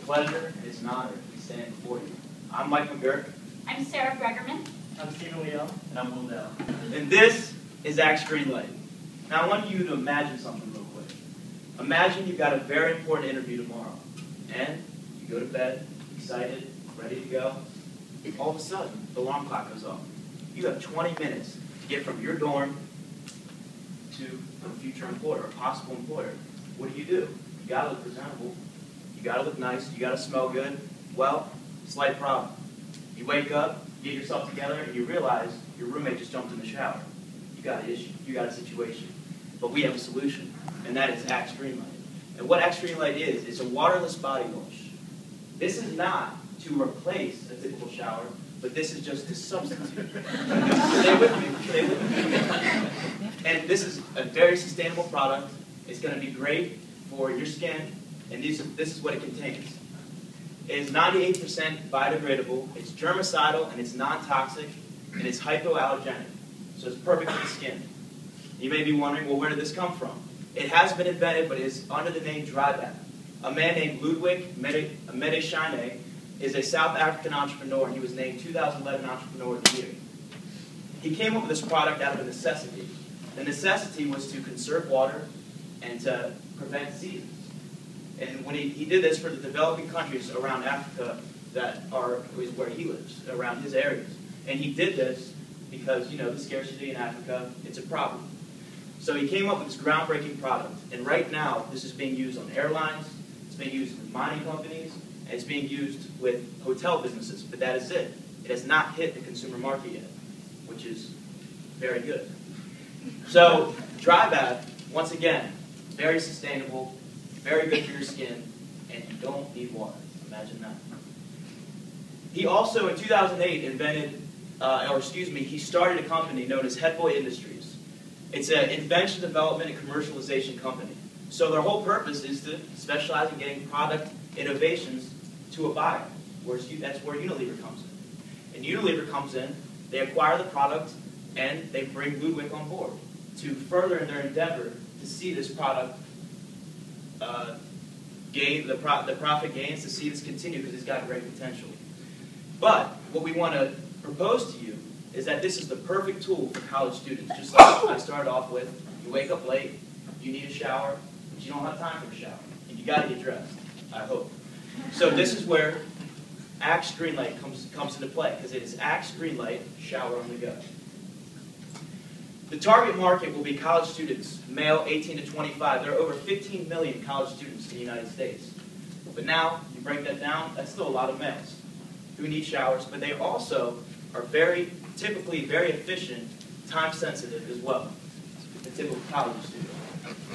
pleasure and it's an honor to be standing before you. I'm McGurk. I'm Sara Gregerman. I'm Leung. And I'm Leung. And this is Greenlight. Now I want you to imagine something real quick. Imagine you've got a very important interview tomorrow. And you go to bed, excited, ready to go. All of a sudden, the alarm clock goes off. You have 20 minutes to get from your dorm to a future employer, a possible employer. What do? You gotta look presentable. You gotta look nice. You gotta smell good. Well, slight problem. You wake up, you get yourself together, and you realize your roommate just jumped in the shower. You got an issue. You got a situation. But we have a solution, and that is Axe Greenlight. And what Axe Greenlight is, it's a waterless body wash. This is not to replace a typical shower, but this is just to substitute. Stay with me. Stay with me. And this is a very sustainable product. It's going to be great for your skin, and this is what it contains. It is 98% biodegradable, it's germicidal, and it's non-toxic, and it's hypoallergenic. So it's perfect for the skin. You may be wondering, well, where did this come from? It has been invented, but it is under the name Dry Bath. A man named Ludwig Medeshine is a South African entrepreneur, and he was named 2011 Entrepreneur of the Year. He came up with this product out of a necessity. The necessity was to conserve water and to prevent diseases. And when he did this for the developing countries around Africa that is where he lives, around his areas. And he did this because, the scarcity in Africa, it's a problem. So he came up with this groundbreaking product. And right now, this is being used on airlines, it's being used in mining companies, and it's being used with hotel businesses. But that is it. It has not hit the consumer market yet, which is very good. So Dry Bath, once again, very sustainable, very good for your skin, and you don't need water. Imagine that. He also, in 2008, he started a company known as Head Boy Industries. It's an invention, development, and commercialization company. So their whole purpose is to specialize in getting product innovations to a buyer. That's where Unilever comes in. And Unilever comes in, they acquire the product, and they bring Ludwig on board to further in their endeavor to see this product the profit gains, to see this continue because it's got great potential. But what we want to propose to you is that this is the perfect tool for college students. Just like I started off with, you wake up late, you need a shower, but you don't have time for a shower, and you got to get dressed, I hope. So this is where Axe Greenlight comes into play, because it is Axe Greenlight, shower on the go. The target market will be college students, male 18 to 25. There are over 15 million college students in the United States. But now, you break that down, that's still a lot of males who need showers, but they also are typically very efficient, time-sensitive as well, the typical college student.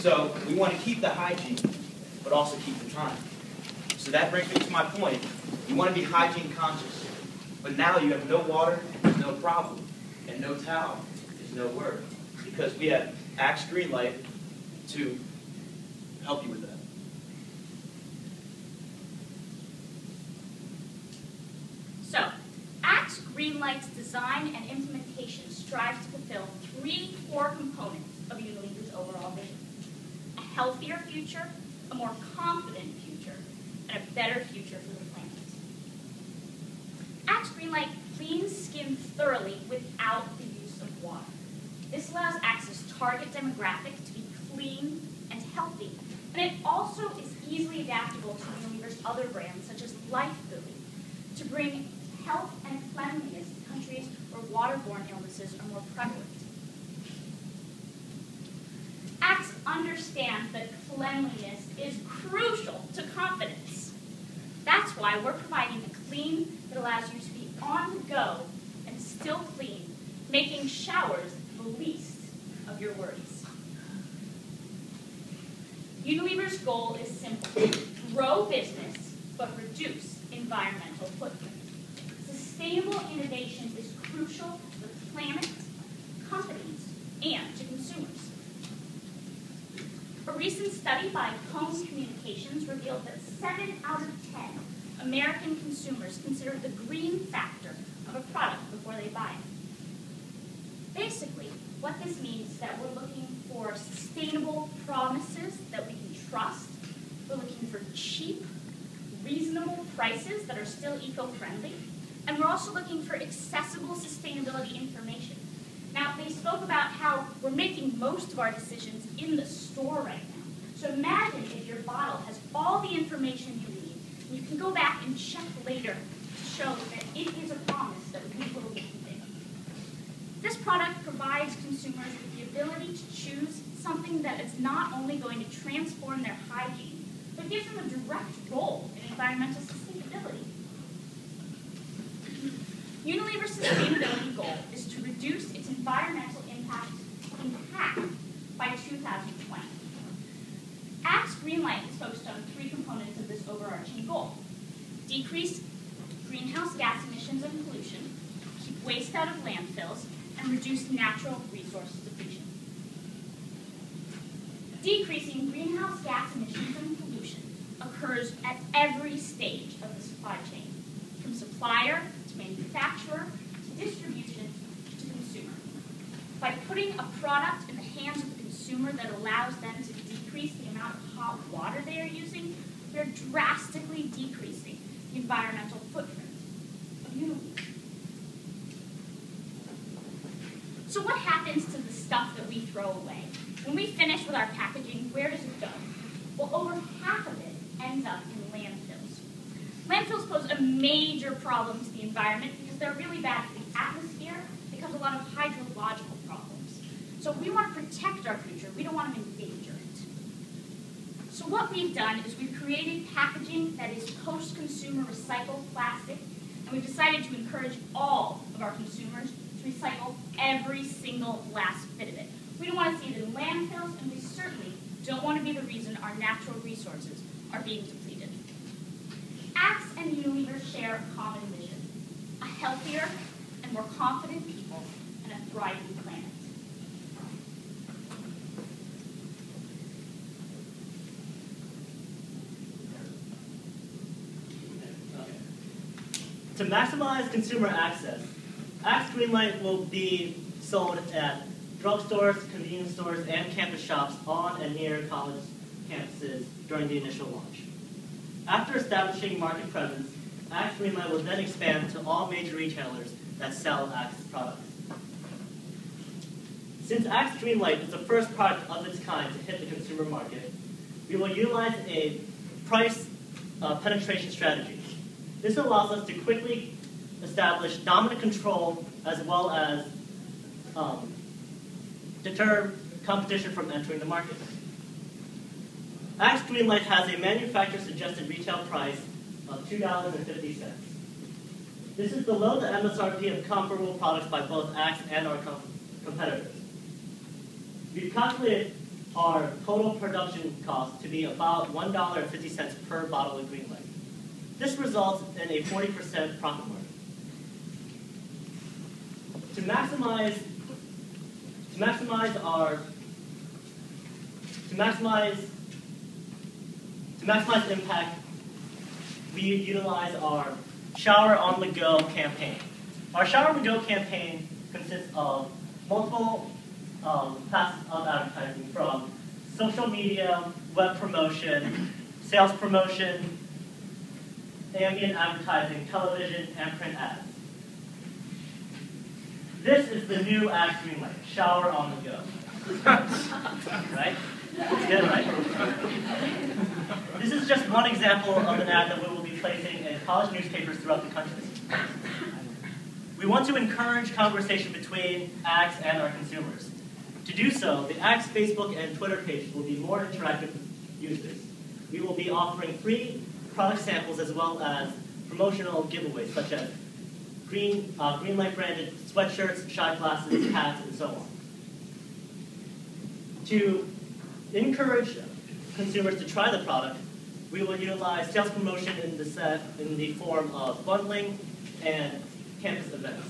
So we want to keep the hygiene, but also keep the time. So that brings me to my point. You want to be hygiene conscious, but now you have no water, there's no problem, and no towel. No word, because we have Axe Greenlight to help you with that. So, Axe Greenlight's design and implementation strives to fulfill three core components of Unilever's overall vision: a healthier future, a more confident future, and a better future for the planet. Axe Greenlight cleans skin thoroughly without the use of water. This allows Axe's target demographic to be clean and healthy, and it also is easily adaptable to Unilever's other brands, such as Lifebuoy, to bring health and cleanliness to countries where waterborne illnesses are more prevalent. Axe understands that cleanliness is crucial to confidence. That's why we're providing a clean that allows you to be on the go and still clean, making showers the least of your worries. Unilever's goal is simple: grow business, but reduce environmental footprint. Sustainable innovation is crucial to the planet, companies, and to consumers. A recent study by Cone Communications revealed that 7 out of 10 American consumers consider the green factor of a product before they buy it. Basically, what this means is that we're looking for sustainable promises that we can trust. We're looking for cheap, reasonable prices that are still eco-friendly, and we're also looking for accessible sustainability information. Now, they spoke about how we're making most of our decisions in the store right now. So imagine if your bottle has all the information you need, and you can go back and check later to show that it is a promise that we will be keeping. This product provides consumers with the ability to choose something that is not only going to transform their hygiene, but gives them a direct role in environmental sustainability. Unilever's sustainability goal is to reduce its environmental impact in half by 2020. Axe Greenlight is focused on 3 components of this overarching goal: decrease greenhouse gas emissions and pollution, keep waste out of landfills, and reduce natural resource depletion. Decreasing greenhouse gas emissions and pollution occurs at every stage of the supply chain, from supplier to manufacturer to distribution to consumer. By putting a product in the hands of the consumer that allows them to decrease the amount of hot water they are using, we are drastically decreasing the environmental footprint of Unilever. So what happens to the stuff that we throw away? When we finish with our packaging, where does it go? Well, over half of it ends up in landfills. Landfills pose a major problem to the environment because they're really bad for the atmosphere. They cause a lot of hydrological problems. So we want to protect our future. We don't want to endanger it. So what we've done is we've created packaging that is post-consumer recycled plastic, and we've decided to encourage all of our consumers to recycle every single last bit of it. We don't want to see it in landfills, and we certainly don't want to be the reason our natural resources are being depleted. Axe and Unilever share a common vision: a healthier and more confident people and a thriving planet. To maximize consumer access, Axe Greenlight will be sold at drugstores, convenience stores, and campus shops on and near college campuses during the initial launch. After establishing market presence, Axe Greenlight will then expand to all major retailers that sell Axe products. Since Axe Greenlight is the first product of its kind to hit the consumer market, we will utilize a price penetration strategy. This allows us to quickly establish dominant control as well as deter competition from entering the market. Axe Greenlight has a manufacturer-suggested retail price of $2.50. This is below the MSRP of comparable products by both Axe and our competitors. We've calculated our total production cost to be about $1.50 per bottle of Greenlight. This results in a 40% profit margin. To maximize impact, we utilize our Shower on the Go campaign. Our Shower on the Go campaign consists of multiple facets of advertising, from social media, web promotion, sales promotion, ambient advertising, television, and print ads. This is the new Axe Greenlight, Shower on the Go. Right? Good, right? This is just one example of an ad that we will be placing in college newspapers throughout the country. We want to encourage conversation between Axe and our consumers. To do so, the Axe Facebook and Twitter pages will be more interactive with users. We will be offering free product samples as well as promotional giveaways, such as Greenlight branded sweatshirts, shot glasses, hats, and so on. To encourage consumers to try the product, we will utilize sales promotion in the form of bundling and campus events.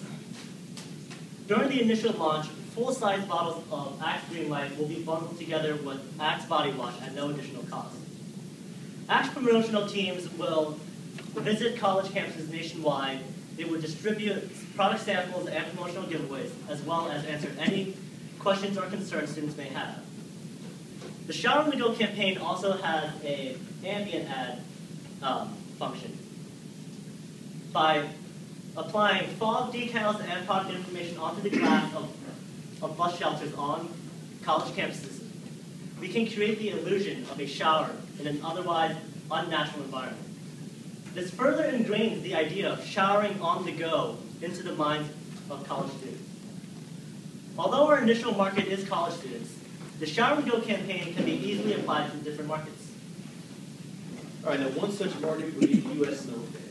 During the initial launch, full-size bottles of Axe Greenlight will be bundled together with Axe Body Wash at no additional cost. Axe promotional teams will visit college campuses nationwide. They will distribute product samples and promotional giveaways, as well as answer any questions or concerns students may have. The Shower on the Go campaign also has an ambient ad function. By applying fog details and product information onto the glass of bus shelters on college campuses, we can create the illusion of a shower in an otherwise unnatural environment. This further ingrains the idea of showering on the go into the minds of college students. Although our initial market is college students, the Shower and Go campaign can be easily applied to different markets. All right, now one such market would be the U.S. military.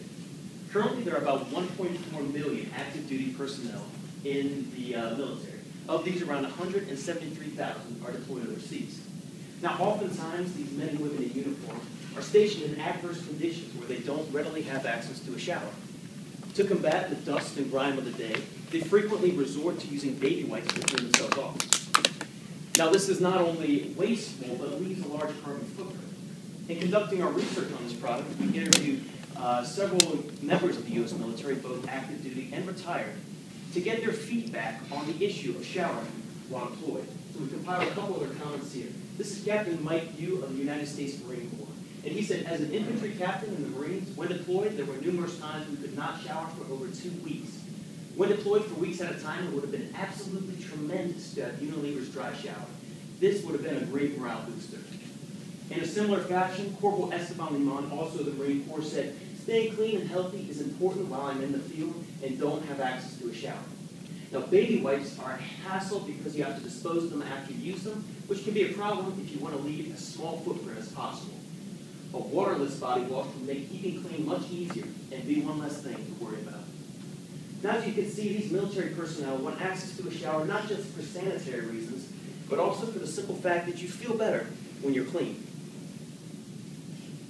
Currently, there are about 1.4 million active duty personnel in the military. Of these, around 173,000 are deployed overseas. Now, oftentimes, these men and women in uniform are stationed in adverse conditions where they don't readily have access to a shower. To combat the dust and grime of the day, they frequently resort to using baby wipes to clean themselves off. Now, this is not only wasteful, but it leaves a large carbon footprint. In conducting our research on this product, we interviewed several members of the U.S. military, both active duty and retired, to get their feedback on the issue of showering while deployed. So we compiled a couple of their comments here. This is Captain Mike Yu of the United States Marine Corps. And he said, as an infantry captain in the Marines, when deployed, there were numerous times we could not shower for over 2 weeks. When deployed for weeks at a time, it would have been absolutely tremendous to have Unilever's dry shower. This would have been a great morale booster. In a similar fashion, Corporal Esteban Limon, also of the Marine Corps, said, staying clean and healthy is important while I'm in the field and don't have access to a shower. Now, baby wipes are a hassle because you have to dispose of them after you use them, which can be a problem if you want to leave a small footprint as possible. A waterless body wash will make keeping clean much easier and be one less thing to worry about. Now, as you can see, these military personnel want access to a shower not just for sanitary reasons, but also for the simple fact that you feel better when you're clean.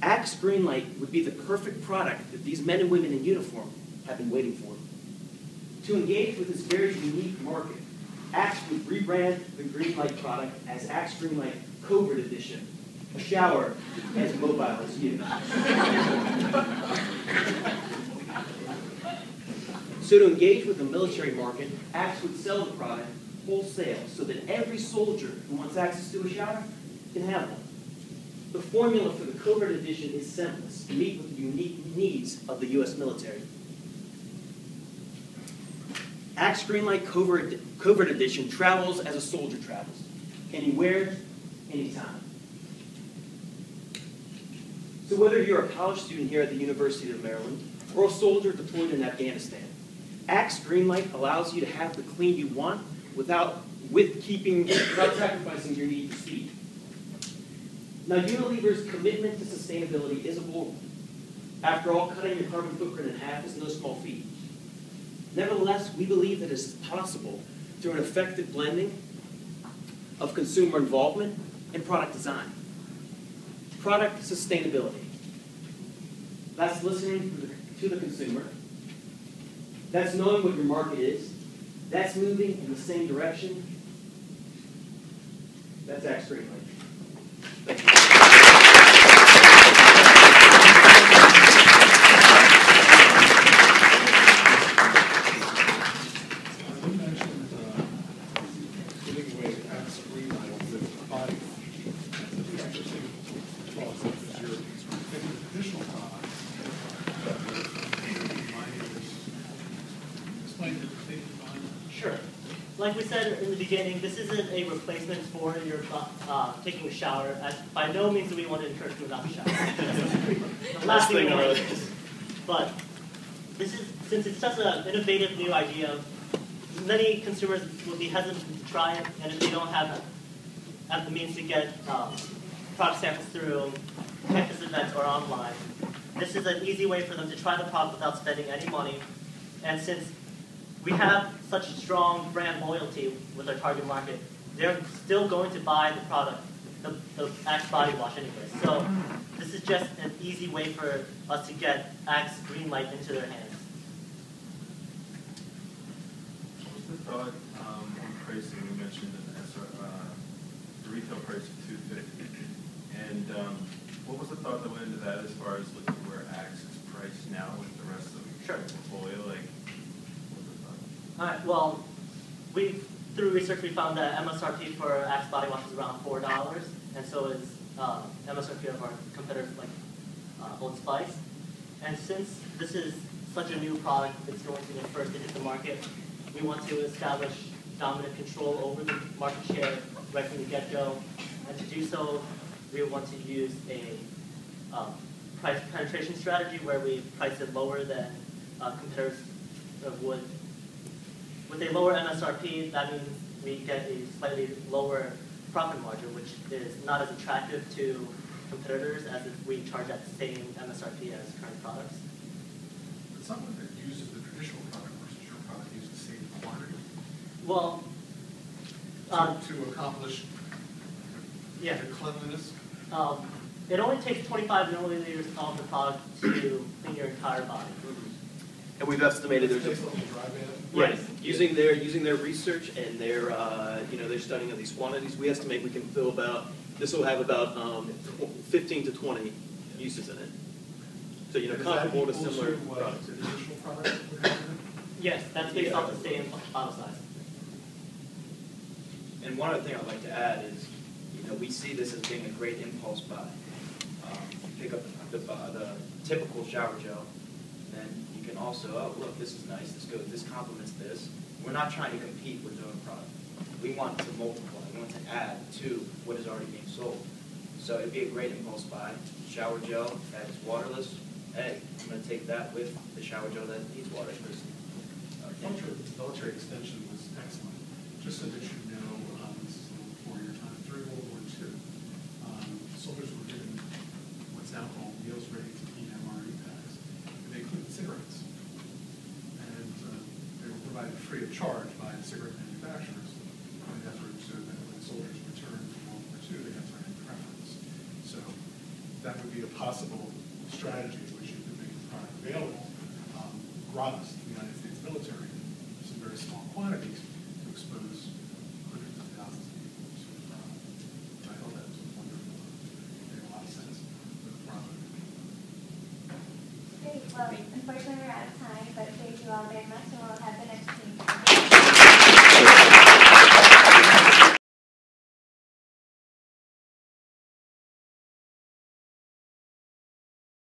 Axe Greenlight would be the perfect product that these men and women in uniform have been waiting for. To engage with this very unique market, Axe would rebrand the Greenlight product as Axe Greenlight Covert Edition, a shower as mobile as you. So to engage with the military market, Axe would sell the product wholesale so that every soldier who wants access to a shower can have one. The formula for the Covert Edition is simplest to meet with the unique needs of the U.S. military. Axe Greenlight Covert Edition travels as a soldier travels. Anywhere, anytime. So whether you're a college student here at the University of Maryland or a soldier deployed in Afghanistan, Axe Greenlight allows you to have the clean you want without sacrificing your need for speed. Now, Unilever's commitment to sustainability is a bold one. After all, cutting your carbon footprint in half is no small feat. Nevertheless, we believe that it is possible through an effective blending of consumer involvement and product design. Product sustainability. That's listening to the consumer. That's knowing what your market is. That's moving in the same direction. That's Axe Greenlight. Thank you. Sure. Like we said in the beginning, this isn't a replacement for your taking a shower. By no means do we want to encourage people not to shower. The last thing we want to do. But this is, since it's such an innovative new idea, many consumers will be hesitant to try it, and if they don't have the means to get product samples through campus events or online, this is an easy way for them to try the product without spending any money. And since we have such strong brand loyalty with our target market, they're still going to buy the product, the Axe body wash anyway. So this is just an easy way for us to get Axe Greenlight into their hands. What was the thought on pricing? You mentioned the retail price of $250. And what was the thought that went into that as far as looking where Axe is priced now with the rest of the portfolio? Like, well, through research we found that MSRP for Axe body wash is around $4, and so is MSRP of our competitors like Old Spice. And since this is such a new product, it's going to be the first to hit the market, we want to establish dominant control over the market share right from the get-go. And to do so, we want to use a price penetration strategy where we price it lower than competitors would. With a lower MSRP, that means we get a slightly lower profit margin, which is not as attractive to competitors as if we charge at the same MSRP as current products. But someone that uses the traditional product versus your product uses the same quantity Well, to accomplish yeah. the cleanliness. It only takes 25 milliliters of the product to clean your entire body. And we've estimated there's Takes a little dry bath. right using their research and their their studying of these quantities. We estimate we can fill about this will have about 15 to 20 uses in it. So comparable to similar products. The traditional product would have in it? Yes, that's based off the same bottle size. And one other thing I'd like to add is, we see this as being a great impulse buy. You pick up the typical shower gel, and you can also, oh, look, this is nice, this complements this. We're not trying to compete with doing product. We want to multiply, we want to add to what is already being sold. So it'd be a great impulse buy. Shower gel that is waterless. Hey, I'm going to take that with the shower gel that needs water. Military extension was excellent. Just so that you know, this is a little before your time. During World War II, soldiers were given what's now called meals ready to eat MRE packs, and they included cigarettes. And they were provided free of charge by the cigarette manufacturers in an effort so that when soldiers returned from World War II, they had to earn preference. So that would be a possible strategy in which you could make the product available gratis to the United States military in some very small quantities to expose hundreds of thousands of people to the product. I thought that was a wonderful, made a lot of sense for the product. Great. Well, unfortunately we're out of time, but thank you all very much, and we'll have